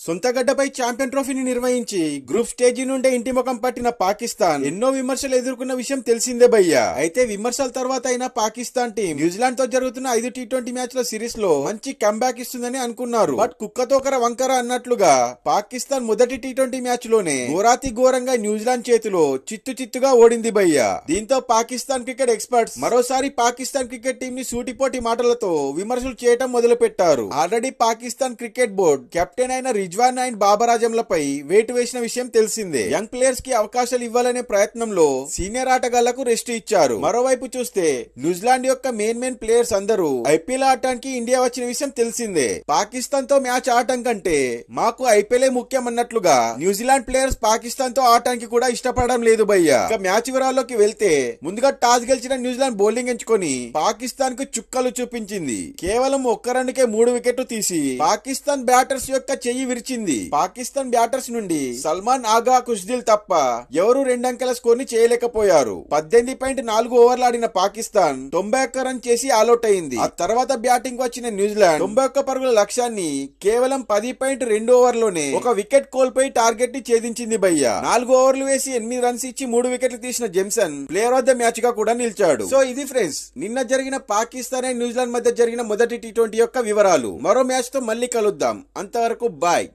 సొంత గడ్డపై ఛాంపియన్ ట్రోఫీని నిర్వహించి గ్రూప్ స్టేజీ నుండే ఇంటి ముఖం పట్టిన పాకిస్తాన్ ఎన్నో విమర్శలు ఎదుర్కొన్న విషయం తెలిసిందే భయ్యా. అయితే విమర్శల తర్వాత అయినా పాకిస్తాన్ టీం న్యూజిలాండ్ తో జరుగుతున్న 5 టీ20 మ్యాచ్ల సిరీస్ లో మంచి కంబ్యాక్ ఇస్తుందని అనుకున్నారు. బట్ కుక్కతోకర వంకర అన్నట్లుగా పాకిస్తాన్ మొదటి టీ20 మ్యాచ్ లోనే ఘోరాతి ఘోరంగా న్యూజిలాండ్ చేతిలో చిత్తుగా ఓడింది భయ్యా. దీంతో పాకిస్తాన్ క్రికెట్ ఎక్స్పర్ట్స్ మరోసారి పాకిస్తాన్ క్రికెట్ టీం ని సూటిపోటి మాటలతో విమర్శలు చేయటం మొదలు పెట్టారు. Already Pakistan cricket board captain అయిన రిజ్వాన్ అండ్ బాబర్ ఆజంలపై వేటు వేసిన విషయం తెలిసిందే. యంగ్ ప్లేయర్స్ కి అవకాశాలు ఇవ్వాలనే ప్రయత్నంలో సీనియర్ ఆటగాళ్లకు రెస్ట్ ఇచ్చారు. మరోవైపు చూస్తే న్యూజిలాండ్ యొక్క మెయిన్ ప్లేయర్స్ అందరూ ఐపీఎల్ ఆడటానికి ఇండియా వచ్చిన విషయం తెలిసిందే. పాకిస్తాన్ తో మ్యాచ్ ఆడటం కంటే మాకు ఐపీఎల్ ముఖ్యం అన్నట్లుగా న్యూజిలాండ్ ప్లేయర్స్ పాకిస్తాన్ తో ఆడటానికి కూడా ఇష్టపడడం లేదు భయ్యా. ఇక మ్యాచ్ వివరాల్లోకి వెళ్తే ముందుగా టాస్ గెలిచిన న్యూజిలాండ్ బౌలింగ్ ఎంచుకొని పాకిస్తాన్ కు చుక్కలు చూపించింది. కేవలం ఒక్క రన్నుకే 3 వికెట్లు తీసి పాకిస్తాన్ బ్యాటర్స్ యొక్క చెయ్యి విరిచింది. పాకిస్తాన్ బ్యాటర్స్ నుండి సల్మాన్ ఆగా, ఖుష్దిల్ తప్ప ఎవరు 2 అంకెల స్కోర్ ని చేయలేకపోయారు. 18.4 ఓవర్లు ఆడిన పాకిస్తాన్ 91 రన్ చేసి ఆల్అౌట్ అయింది. ఆ తర్వాత బ్యాటింగ్ వచ్చిన న్యూజిలాండ్ 91 పరుగుల లక్ష్యాన్ని కేవలం 10.2 ఓవర్లోనే ఒక వికెట్ కోల్పోయి టార్గెట్ ని ఛేదించింది భయ్యా. 4 ఓవర్లు వేసి 8 రన్స్ ఇచ్చి 3 వికెట్లు తీసిన Jamieson player of the match గా కూడా నిలిచాడు. సో ఇది ఫ్రెండ్స్ నిన్న జరిగిన పాకిస్తాన్ అండ్ న్యూజిలాండ్ మధ్య జరిగిన మొదటి టీ20 యొక్క వివరాలు. మరో మ్యాచ్ తో మళ్ళీ కలుద్దాం. అంతవరకు బాయ్.